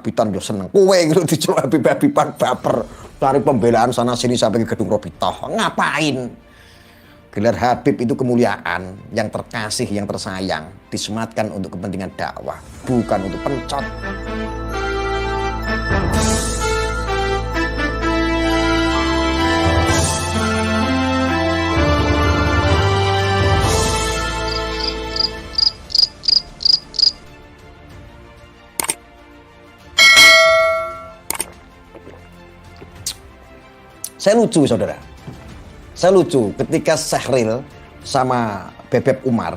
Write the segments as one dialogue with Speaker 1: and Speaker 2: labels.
Speaker 1: Rabitan yo seneng. Kowe gitu diceluk Habib-Habiban baper. Cari pembelaan sana sini sampai ke gedung Robitoh. Ngapain? Gelar Habib itu kemuliaan yang terkasih, yang tersayang, disematkan untuk kepentingan dakwah, bukan untuk pencot. Saya lucu saudara, saya lucu ketika Syahril sama Bebeb Umar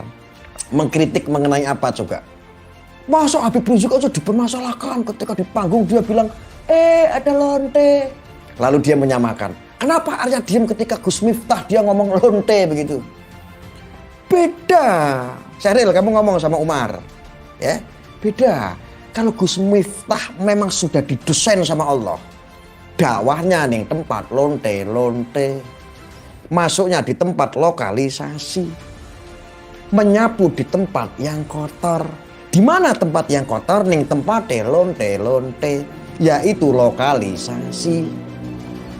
Speaker 1: mengkritik mengenai apa coba. Masa Habib Rizik aja dipermasalahkan, ketika di panggung dia bilang, ada lonte. Lalu dia menyamakan, kenapa Arya diem ketika Gus Miftah dia ngomong lonte begitu. Beda, Syahril kamu ngomong sama Umar, ya beda. Kalau Gus Miftah memang sudah didesain sama Allah. Dakwahnya nih tempat lonte-lonte, masuknya di tempat lokalisasi, menyapu di tempat yang kotor. Di mana tempat yang kotor nih tempat lonte-lonte, yaitu lokalisasi.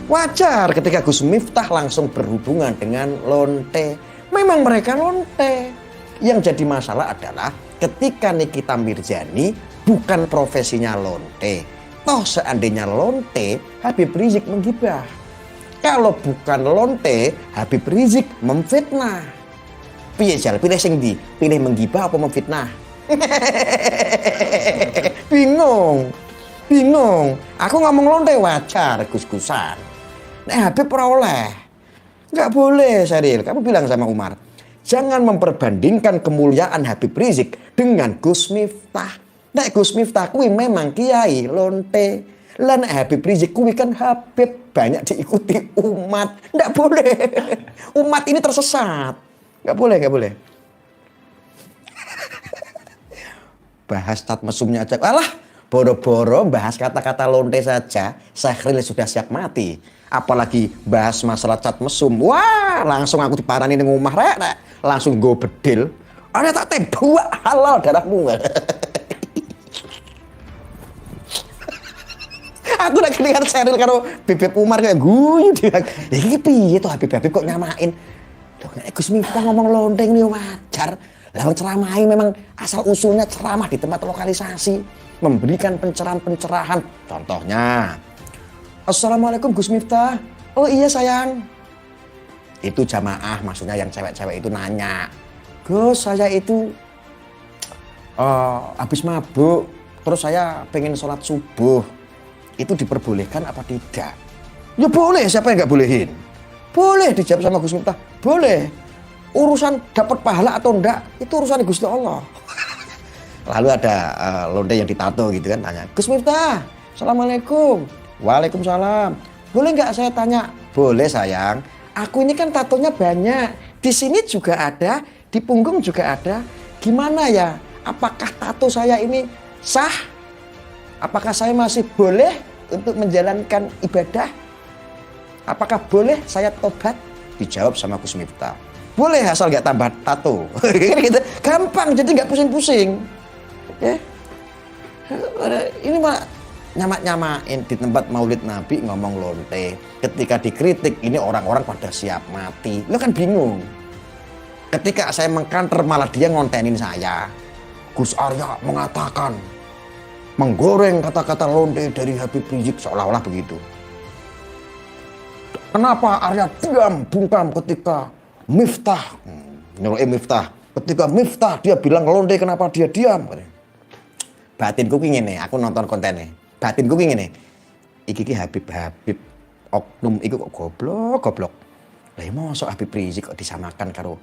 Speaker 1: Wajar ketika Gus Miftah langsung berhubungan dengan lonte. Memang mereka lonte. Yang jadi masalah adalah ketika Nikita Mirzani bukan profesinya lonte. Toh seandainya lonte, Habib Rizik menggibah. Kalau bukan lonte, Habib Rizik memfitnah. Piye jal, pilih sing ndi? Pilih menggibah apa memfitnah? Bingung. Aku ngomong lonte wajar, gus-gusan. Nah, Habib ora oleh. Nggak boleh, Syahril. Kamu bilang sama Umar, jangan memperbandingkan kemuliaan Habib Rizik dengan Gus Miftah. Nek Gus Miftah kuwi memang kiai lonte. Lah nek Habib Rizik kuwi kan Habib banyak diikuti umat. Ndak boleh. Umat ini tersesat. Nggak boleh. Bahas tat mesumnya aja. Alah, boro-boro bahas kata-kata lonte saja, Syahril sudah siap mati. Apalagi bahas masalah cat mesum. Wah, langsung aku diparani ning omah rek. Langsung go bedil. Ada tak tembak halal darahmu. Aku udah kedengar Syahril karo Bebeb Umar kayak guyu dia. Iki piye to Habib kok nyamain. Loh, Gus Miftah ngomong lonte ini wajar. Lah ceramahi memang asal usulnya ceramah di tempat lokalisasi, memberikan pencerahan-pencerahan. Contohnya, Assalamualaikum Gus Miftah. Oh iya sayang. Itu jamaah, maksudnya yang cewek-cewek itu nanya. Gus, saya itu habis mabuk, terus saya pengen sholat subuh. Itu diperbolehkan apa tidak? Ya boleh, siapa yang nggak bolehin? Boleh dijawab sama Gus Miftah, boleh. Urusan dapat pahala atau enggak, itu urusan Gusti Allah. Lalu ada lonte yang ditato gitu kan, tanya, Gus Miftah, Assalamualaikum. Waalaikumsalam. Boleh nggak saya tanya? Boleh sayang. Aku ini kan tatonya banyak. Di sini juga ada, di punggung juga ada. Gimana ya? Apakah tato saya ini sah? Apakah saya masih boleh untuk menjalankan ibadah? Apakah boleh saya tobat? Dijawab sama Gus Miftah. Boleh asal nggak tambah tato. Gitu. Gampang, jadi nggak pusing-pusing. Ya. Ini mah nyamak-nyamain di tempat maulid Nabi ngomong lonte. Ketika dikritik ini orang-orang pada siap mati. Lo kan bingung. Ketika saya mengkanter malah dia ngontenin saya. Gus Arya mengatakan, menggoreng kata-kata lonte dari Habib Rizik seolah-olah begitu. Kenapa Arya diam bungkam ketika Miftah, Miftah, ketika Miftah dia bilang lonte kenapa dia diam? Batinku ingin nih, aku nonton kontennya. Batinku ingin nih, iki Habib oknum iku kok goblok. Lah mosok Habib Rizik kok disamakan karo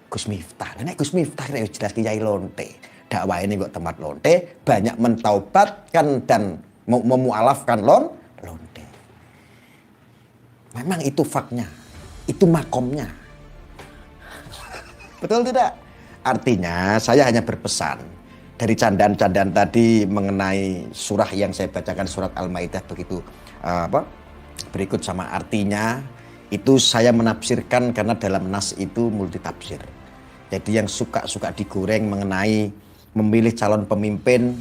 Speaker 1: Gus Miftah. Lah nek Gus Miftah nek jelas kiai lonte. Dakwah ini kok tempat lonte, banyak mentaubatkan dan memualafkan lonte. Memang itu faknya, itu makomnya. Betul tidak? Artinya saya hanya berpesan dari candaan-candaan tadi mengenai surah yang saya bacakan, surat Al-Maidah begitu berikut sama artinya itu saya menafsirkan karena dalam nas itu multitafsir. Jadi yang suka digoreng mengenai memilih calon pemimpin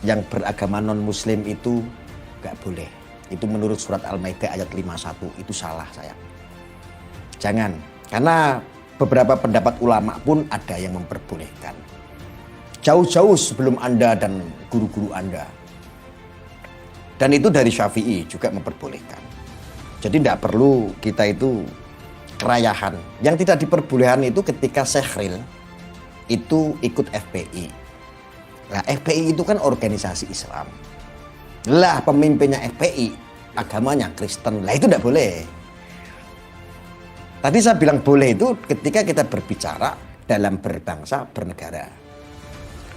Speaker 1: yang beragama non-muslim itu nggak boleh. Itu menurut surat Al-Maidah ayat 51, itu salah sayang. Jangan, karena beberapa pendapat ulama pun ada yang memperbolehkan. Jauh-jauh sebelum Anda dan guru-guru Anda. Dan itu dari Syafi'i juga memperbolehkan. Jadi tidak perlu kita itu kerayahan. Yang tidak diperbolehkan itu ketika Syekhril itu ikut FPI. Nah, FPI itu kan organisasi Islam. Lah pemimpinnya FPI, agamanya Kristen. Lah itu tidak boleh. Tadi saya bilang boleh itu ketika kita berbicara dalam berbangsa, bernegara.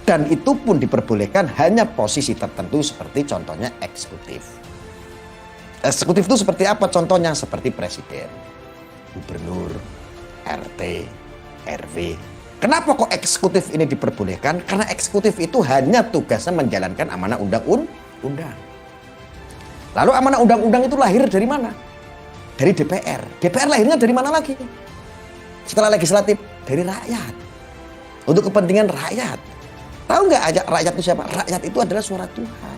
Speaker 1: Dan itu pun diperbolehkan hanya posisi tertentu seperti contohnya eksekutif. Eksekutif itu seperti apa contohnya? Seperti presiden, gubernur, RT, RW. Kenapa kok eksekutif ini diperbolehkan? Karena eksekutif itu hanya tugasnya menjalankan amanah undang-undang. Lalu amanah undang-undang itu lahir dari mana? Dari DPR. DPR lahirnya dari mana lagi? Setelah legislatif, dari rakyat. Untuk kepentingan rakyat. Tahu nggak rakyat itu siapa? Rakyat itu adalah suara Tuhan.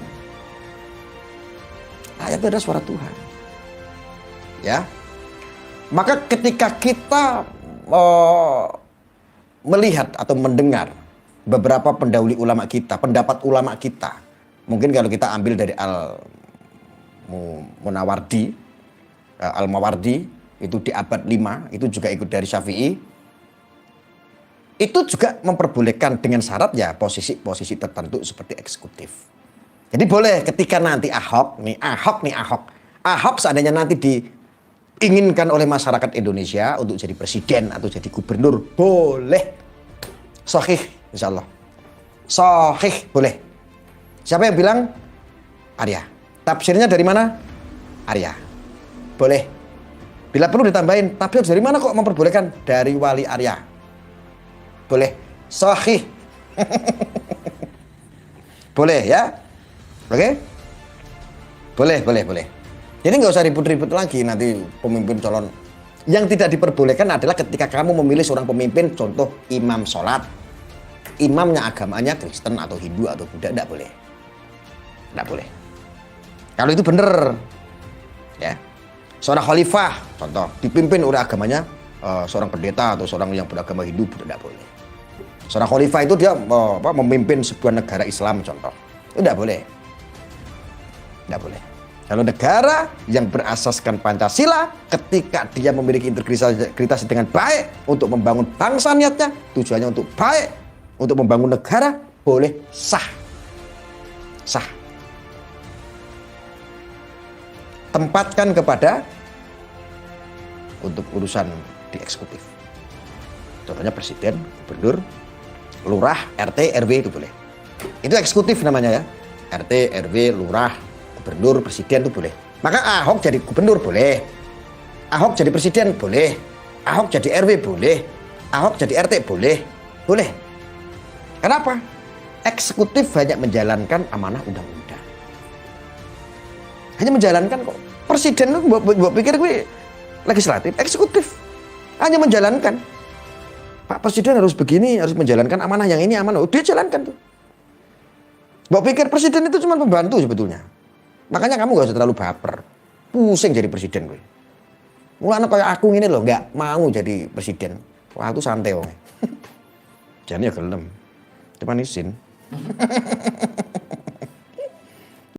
Speaker 1: Rakyat itu adalah suara Tuhan. Ya. Maka ketika kita melihat atau mendengar beberapa pendahulu ulama kita, pendapat ulama kita. Mungkin kalau kita ambil dari Al-Mawardi itu di abad 5 itu juga ikut dari Syafi'i. Itu juga memperbolehkan dengan syarat ya posisi tertentu seperti eksekutif. Jadi boleh ketika nanti Ahok seandainya nanti diinginkan oleh masyarakat Indonesia untuk jadi presiden atau jadi gubernur, boleh. Sahih insyaallah. Sahih boleh. Siapa yang bilang? Arya. Tafsirnya dari mana? Arya. Boleh. Bila perlu ditambahin, tafsir dari mana kok memperbolehkan? Dari Wali Arya. Boleh. Sahih. Boleh ya. Oke? Boleh. Jadi nggak usah ribut-ribut lagi nanti pemimpin calon. Yang tidak diperbolehkan adalah ketika kamu memilih seorang pemimpin, contoh imam sholat. Imamnya agamanya Kristen atau Hindu atau Buddha, tidak boleh. Tidak boleh. Kalau itu benar. Ya. Seorang khalifah, contoh, dipimpin oleh agamanya seorang pendeta atau seorang yang beragama Hindu, tidak boleh. Seorang khalifah itu dia memimpin sebuah negara Islam, contoh. Itu tidak boleh. Tidak boleh. Kalau negara yang berasaskan Pancasila, ketika dia memiliki integritas dengan baik untuk membangun bangsa niatnya, tujuannya untuk baik, untuk membangun negara, boleh sah. Sah. Tempatkan kepada untuk urusan di eksekutif. Contohnya presiden, gubernur, lurah, RT, RW itu boleh. Itu eksekutif namanya ya. RT, RW, lurah, gubernur, presiden itu boleh. Maka Ahok jadi gubernur boleh. Ahok jadi presiden boleh. Ahok jadi RW boleh. Ahok jadi RT boleh. Boleh. Kenapa? Eksekutif hanya menjalankan amanah undang-undang. Hanya menjalankan kok. Presiden itu buat pikir gue legislatif, eksekutif. Hanya menjalankan. Pak Presiden harus begini, harus menjalankan amanah yang ini amanah. Dia jalankan tuh. Buat pikir presiden itu cuma pembantu sebetulnya. Makanya kamu gak usah terlalu baper. Pusing jadi presiden gue. Mulanya kayak aku ini loh, gak mau jadi presiden. Wah itu santai wong. Jadi ya gelem. Cuman izin.